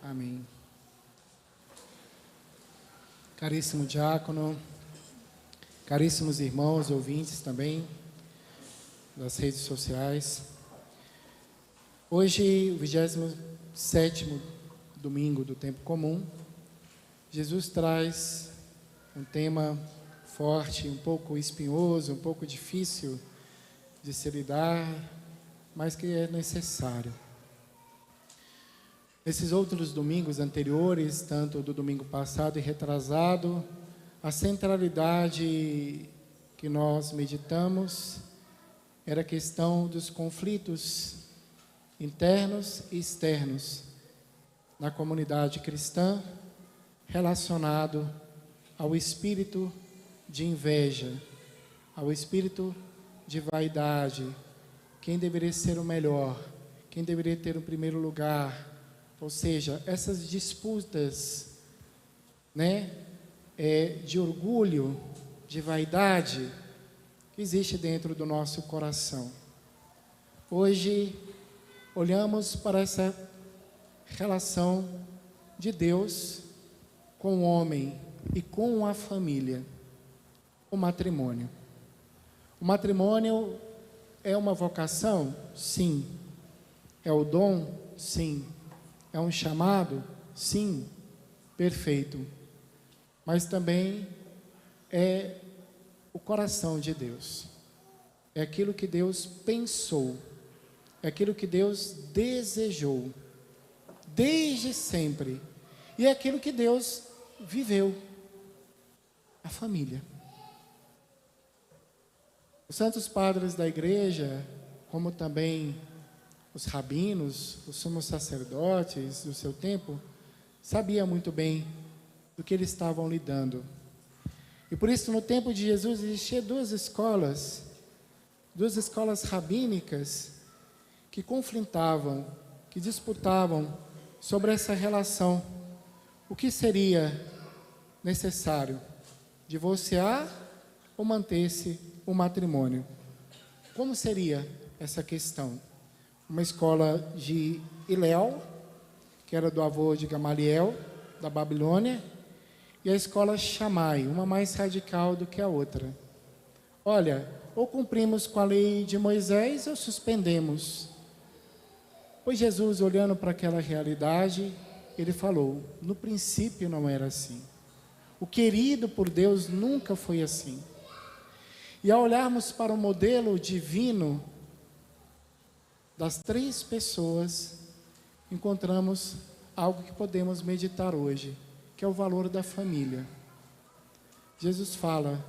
Amém. Caríssimo diácono, caríssimos irmãos, ouvintes também das redes sociais. Hoje, o 27º domingo do tempo comum, Jesus traz um tema forte, um pouco espinhoso, um pouco difícil de se lidar, mas que é necessário. Nesses outros domingos anteriores, tanto do domingo passado e retrasado, a centralidade que nós meditamos era a questão dos conflitos internos e externos na comunidade cristã, relacionado ao espírito de inveja, ao espírito de vaidade, quem deveria ser o melhor, quem deveria ter o primeiro lugar. Ou seja, essas disputas, de orgulho, de vaidade, que existe dentro do nosso coração. Hoje, olhamos para essa relação de Deus com o homem e com a família, o matrimônio. O matrimônio é uma vocação? Sim. É o dom? Sim. É um chamado? Sim, perfeito. Mas também é o coração de Deus. É aquilo que Deus pensou. É aquilo que Deus desejou. Desde sempre. E é aquilo que Deus viveu. A família. Os santos padres da igreja, como também os rabinos, os sumos sacerdotes do seu tempo, sabiam muito bem do que eles estavam lidando. E por isso, no tempo de Jesus, existiam duas escolas rabínicas, que conflitavam, que disputavam sobre essa relação. O que seria necessário? Divorciar ou manter-se o matrimônio? Como seria essa questão? Uma escola de Hilel, que era do avô de Gamaliel, da Babilônia, e a escola Shammai, uma mais radical do que a outra. Olha, ou cumprimos com a lei de Moisés ou suspendemos. Pois Jesus, olhando para aquela realidade, ele falou, no princípio não era assim. O querido por Deus nunca foi assim. E ao olharmos para o modelo divino das três pessoas, encontramos algo que podemos meditar hoje, que é o valor da família. Jesus fala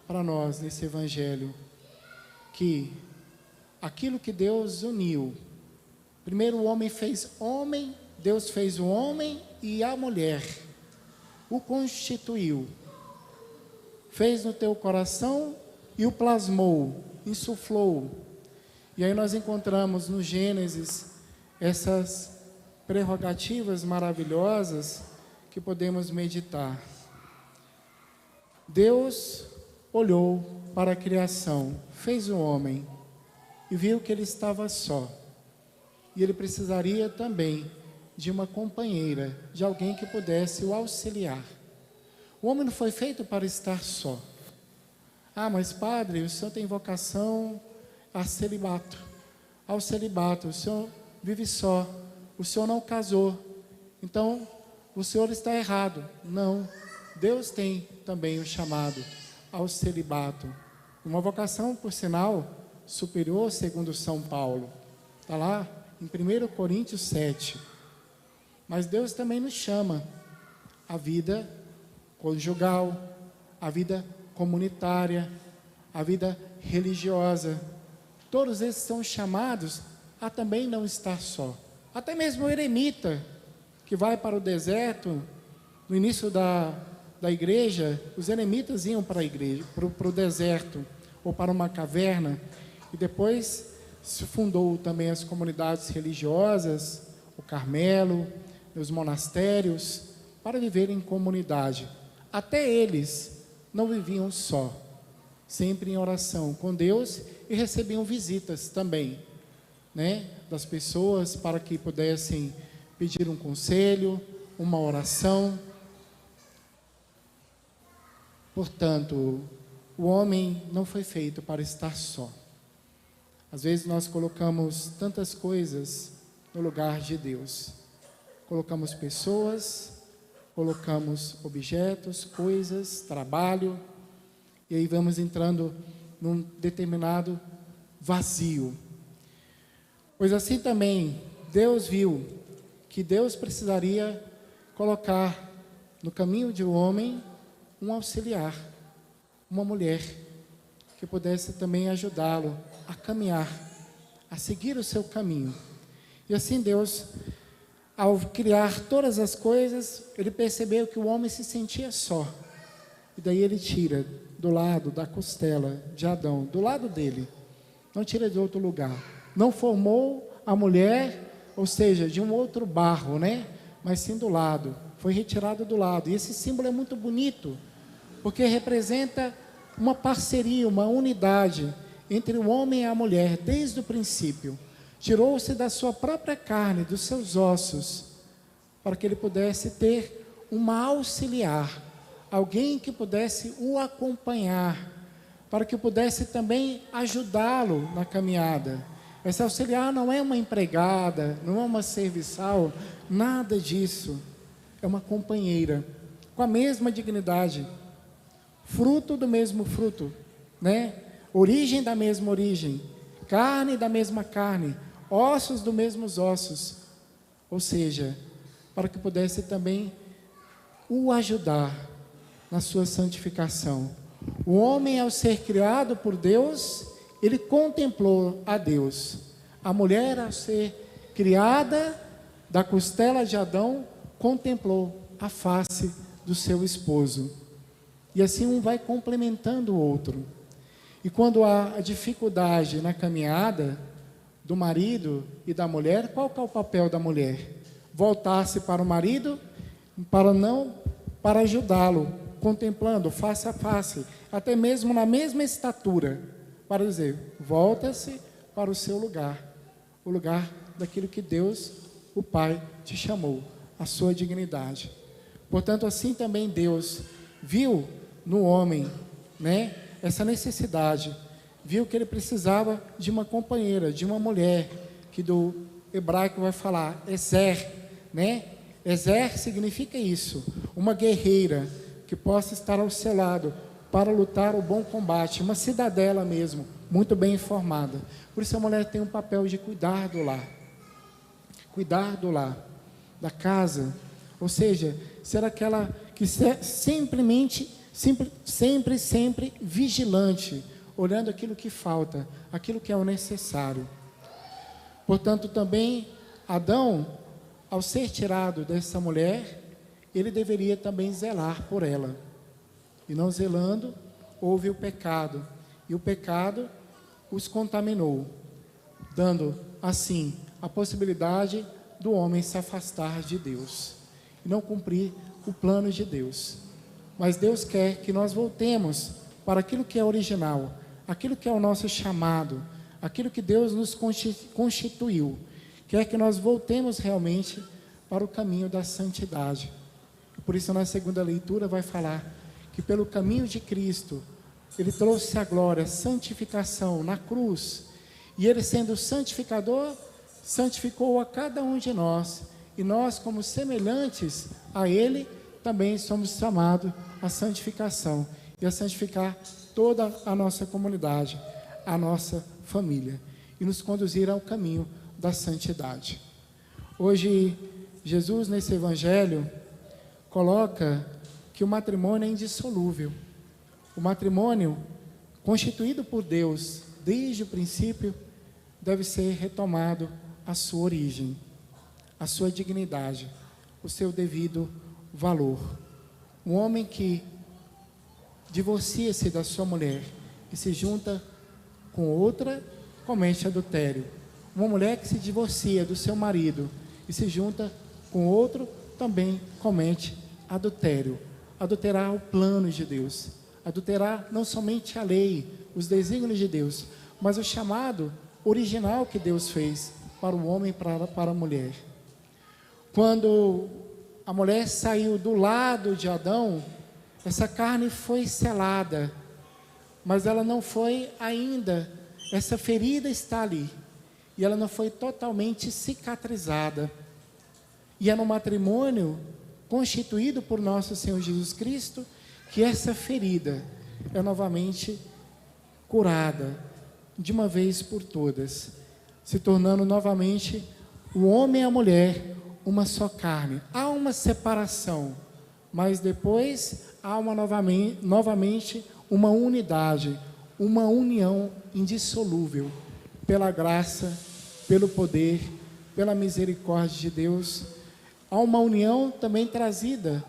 para nós nesse evangelho que aquilo que Deus uniu, primeiro o homem fez homem, Deus fez o homem e a mulher, o constituiu, fez no teu coração e o plasmou, insuflou. E aí nós encontramos no Gênesis essas prerrogativas maravilhosas que podemos meditar. Deus olhou para a criação, fez o homem e viu que ele estava só. E ele precisaria também de uma companheira, de alguém que pudesse o auxiliar. O homem não foi feito para estar só. Ah, mas padre, o senhor tem vocação ao celibato, o senhor vive só, o senhor não casou, então o senhor está errado. Não, Deus tem também o chamado ao celibato, uma vocação, por sinal, superior, segundo São Paulo, está lá em 1 Coríntios 7, mas Deus também nos chama à vida conjugal, à vida comunitária, à vida religiosa. Todos esses são chamados a também não estar só. Até mesmo o eremita, que vai para o deserto, no início da igreja, os eremitas iam para a igreja, para o deserto, ou para uma caverna, e depois se fundou também as comunidades religiosas, o Carmelo, os monastérios, para viver em comunidade. Até eles não viviam só, sempre em oração com Deus, e recebiam visitas também, das pessoas, para que pudessem pedir um conselho, uma oração. Portanto, o homem não foi feito para estar só. Às vezes nós colocamos tantas coisas no lugar de Deus. Colocamos pessoas, colocamos objetos, coisas, trabalho, e aí vamos entrando num determinado vazio. Pois assim também, Deus viu que Deus precisaria colocar no caminho de um homem um auxiliar, uma mulher, que pudesse também ajudá-lo a caminhar, a seguir o seu caminho. E assim Deus, ao criar todas as coisas, Ele percebeu que o homem se sentia só. E daí Ele tira do lado da costela de Adão, do lado dele, não tira de outro lugar. Não formou a mulher, ou seja, de um outro barro, né? Mas sim do lado, foi retirado do lado. E esse símbolo é muito bonito, porque representa uma parceria, uma unidade entre o homem e a mulher, desde o princípio. Tirou-se da sua própria carne, dos seus ossos, para que ele pudesse ter uma auxiliar, alguém que pudesse o acompanhar, para que pudesse também ajudá-lo na caminhada. Essa auxiliar não é uma empregada, não é uma serviçal, nada disso. É uma companheira, com a mesma dignidade, fruto do mesmo fruto, né? Origem da mesma origem, carne da mesma carne, ossos dos mesmos ossos. Ou seja, para que pudesse também o ajudar na sua santificação. O homem, ao ser criado por Deus, ele contemplou a Deus. A mulher, ao ser criada da costela de Adão, contemplou a face do seu esposo. E assim um vai complementando o outro. E quando há a dificuldade na caminhada do marido e da mulher, qual que é o papel da mulher? Voltar-se para o marido, para ajudá-lo, contemplando face a face, até mesmo na mesma estatura, para dizer, volta-se para o seu lugar, o lugar daquilo que Deus, o Pai, te chamou, a sua dignidade. Portanto, assim também Deus viu no homem, né, essa necessidade, viu que ele precisava de uma companheira, de uma mulher, que do hebraico vai falar, Ezer, né? Ezer significa isso, uma guerreira, que possa estar ao seu lado, para lutar o bom combate, uma cidadela mesmo, muito bem informada. Por isso a mulher tem um papel de cuidar do lar, da casa, ou seja, ser aquela que sempre vigilante, olhando aquilo que falta, aquilo que é o necessário. Portanto, também Adão, ao ser tirado dessa mulher, ele deveria também zelar por ela. E não zelando, houve o pecado. E o pecado os contaminou, dando assim a possibilidade do homem se afastar de Deus e não cumprir o plano de Deus. Mas Deus quer que nós voltemos para aquilo que é original, aquilo que é o nosso chamado, aquilo que Deus nos constituiu. Quer que nós voltemos realmente para o caminho da santidade. Por isso, na segunda leitura vai falar que pelo caminho de Cristo, Ele trouxe a glória, a santificação na cruz. E Ele, sendo santificador, santificou a cada um de nós. E nós, como semelhantes a Ele, também somos chamados à santificação. E a santificar toda a nossa comunidade, a nossa família. E nos conduzir ao caminho da santidade. Hoje, Jesus, nesse Evangelho, coloca que o matrimônio é indissolúvel. O matrimônio, constituído por Deus desde o princípio, deve ser retomado a sua origem, a sua dignidade, o seu devido valor. Um homem que divorcia-se da sua mulher e se junta com outra, comete adultério. Uma mulher que se divorcia do seu marido e se junta com outro, também comete adultério. Adulterar o plano de Deus, adulterar não somente a lei, os desígnios de Deus, mas o chamado original que Deus fez para o homem e para a mulher. quando a mulher saiu do lado de Adão, essa carne foi selada, mas ela não foi ainda, essa ferida está ali, e ela não foi totalmente cicatrizada. E é no matrimônio constituído por nosso Senhor Jesus Cristo que essa ferida é novamente curada, de uma vez por todas, se tornando novamente o homem e a mulher uma só carne. Há uma separação, mas depois há novamente uma unidade, uma união indissolúvel, pela graça, pelo poder, pela misericórdia de Deus. Há uma união também trazida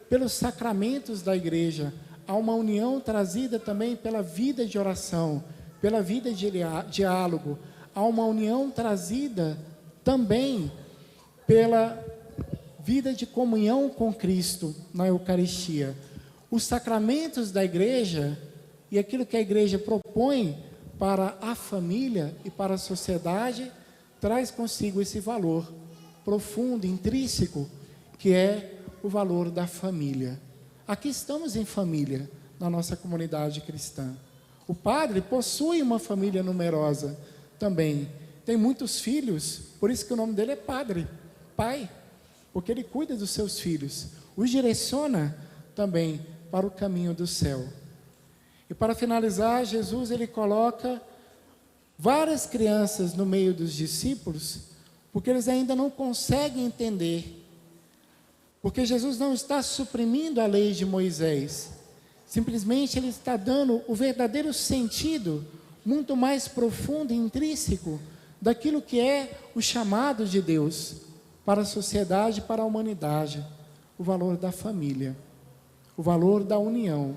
pelos sacramentos da igreja. Há uma união trazida também pela vida de oração, pela vida de diálogo. Há uma união trazida também pela vida de comunhão com Cristo na Eucaristia. Os sacramentos da igreja e aquilo que a igreja propõe para a família e para a sociedade traz consigo esse valor profundo, intrínseco, que é o valor da família. Aqui estamos em família, na nossa comunidade cristã. O padre possui uma família numerosa também. Tem muitos filhos, por isso que o nome dele é padre, pai, porque ele cuida dos seus filhos, os direciona também para o caminho do céu. E para finalizar, Jesus ele coloca várias crianças no meio dos discípulos, porque eles ainda não conseguem entender, porque Jesus não está suprimindo a lei de Moisés, simplesmente ele está dando o verdadeiro sentido, muito mais profundo e intrínseco, daquilo que é o chamado de Deus, para a sociedade, para a humanidade, o valor da família, o valor da união,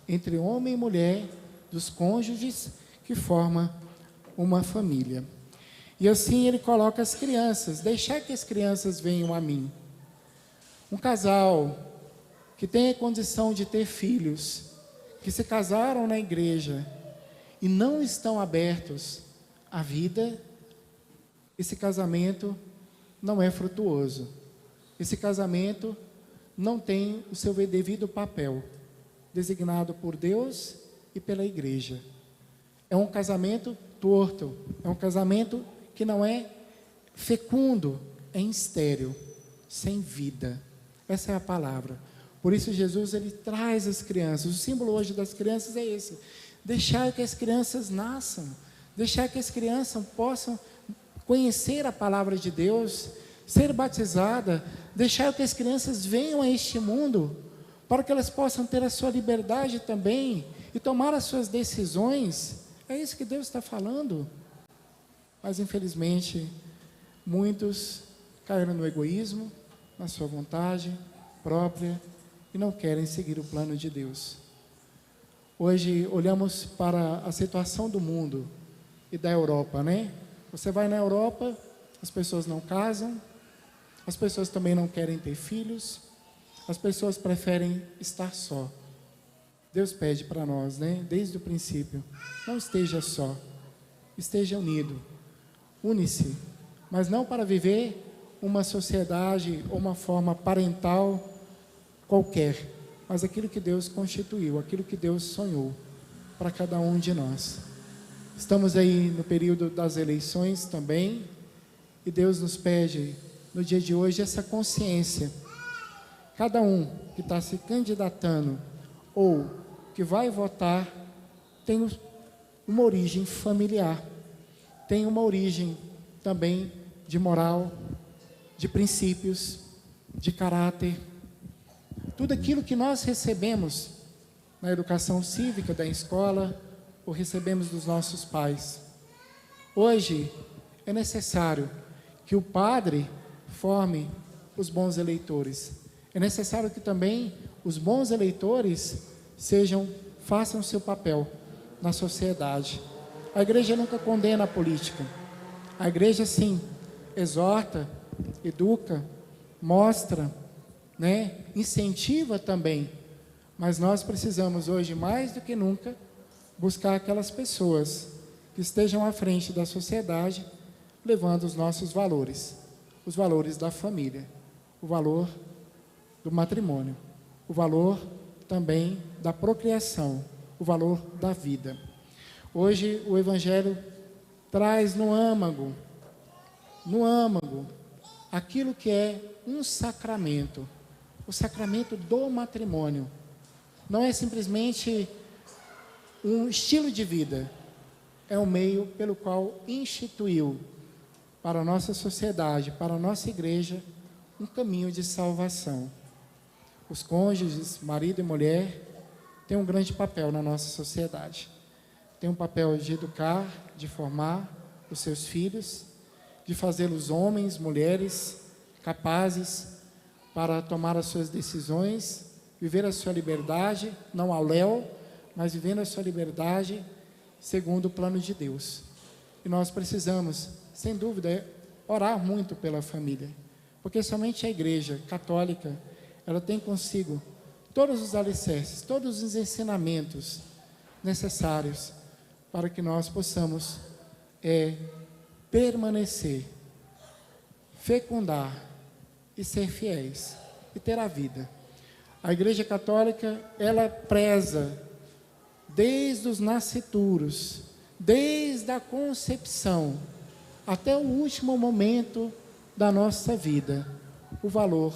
entre homem e mulher, dos cônjuges, que forma uma família. E assim ele coloca as crianças, deixar que as crianças venham a mim. Um casal que tem a condição de ter filhos, que se casaram na igreja e não estão abertos à vida, esse casamento não é frutuoso. Esse casamento não tem o seu devido papel, designado por Deus e pela igreja. É um casamento torto, é um casamento que não é fecundo, é estéril, sem vida. Essa é a palavra. Por isso Jesus ele traz as crianças. O símbolo hoje das crianças é esse: deixar que as crianças nasçam, deixar que as crianças possam conhecer a palavra de Deus, ser batizada, deixar que as crianças venham a este mundo, para que elas possam ter a sua liberdade também e tomar as suas decisões. É isso que Deus está falando. Mas infelizmente muitos caíram no egoísmo, na sua vontade própria e não querem seguir o plano de Deus. Hoje olhamos para a situação do mundo e da Europa, né? Você vai na Europa, as pessoas não casam, as pessoas também não querem ter filhos, as pessoas preferem estar só. Deus pede para nós, né? Desde o princípio, não esteja só, esteja unido, une-se, mas não para viver uma sociedade ou uma forma parental qualquer, mas aquilo que Deus constituiu, aquilo que Deus sonhou para cada um de nós. Estamos aí no período das eleições também, e Deus nos pede no dia de hoje essa consciência. Cada um que está se candidatando ou que vai votar tem uma origem familiar, tem uma origem também de moral, de princípios, de caráter. Tudo aquilo que nós recebemos na educação cívica da escola ou recebemos dos nossos pais. Hoje é necessário que o padre forme os bons eleitores. É necessário que também os bons eleitores façam seu papel na sociedade. A igreja nunca condena a política. A igreja sim exorta, educa, mostra, né, incentiva também. Mas nós precisamos hoje mais do que nunca buscar aquelas pessoas que estejam à frente da sociedade, levando os nossos valores. os valores da família, o valor do matrimônio, o valor também da procriação, o valor da vida. Hoje o Evangelho traz no âmago, aquilo que é um sacramento, o sacramento do matrimônio. Não é simplesmente um estilo de vida, é um meio pelo qual instituiu para a nossa sociedade, para a nossa igreja, um caminho de salvação. Os cônjuges, marido e mulher, têm um grande papel na nossa sociedade. Tem um papel de educar, de formar os seus filhos, de fazê-los homens, mulheres capazes para tomar as suas decisões, viver a sua liberdade, não ao léu, mas vivendo a sua liberdade segundo o plano de Deus. E nós precisamos, sem dúvida, orar muito pela família, porque somente a Igreja Católica, ela tem consigo todos os alicerces, todos os ensinamentos necessários para que nós possamos permanecer, fecundar e ser fiéis e ter a vida. A Igreja Católica, ela preza desde os nascituros, desde a concepção até o último momento da nossa vida, o valor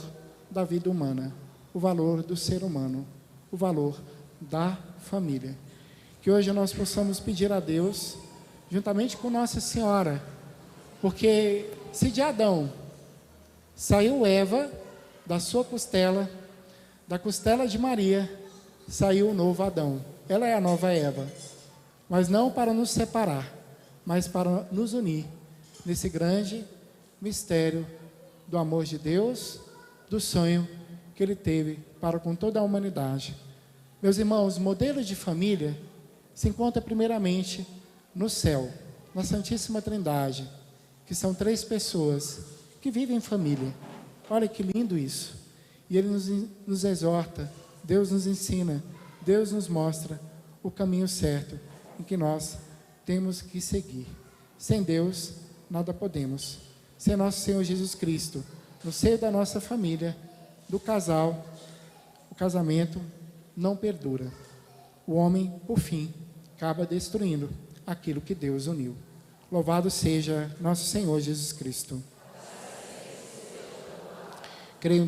da vida humana, o valor do ser humano, o valor da família. Que hoje nós possamos pedir a Deus, juntamente com Nossa Senhora, porque se de Adão saiu Eva, da sua costela, da costela de Maria, saiu o novo Adão. Ela é a nova Eva, mas não para nos separar, mas para nos unir nesse grande mistério do amor de Deus, do sonho que Ele teve para com toda a humanidade. Meus irmãos, o modelo de família se encontra primeiramente no céu, na Santíssima Trindade, que são 3 pessoas que vivem em família. Olha que lindo isso. E Ele nos exorta, Deus nos ensina, Deus nos mostra o caminho certo em que nós temos que seguir. Sem Deus, nada podemos. Sem nosso Senhor Jesus Cristo, no seio da nossa família, do casal, o casamento não perdura. O homem, por fim, acaba destruindo aquilo que Deus uniu. Louvado seja nosso Senhor Jesus Cristo. Creio em Deus.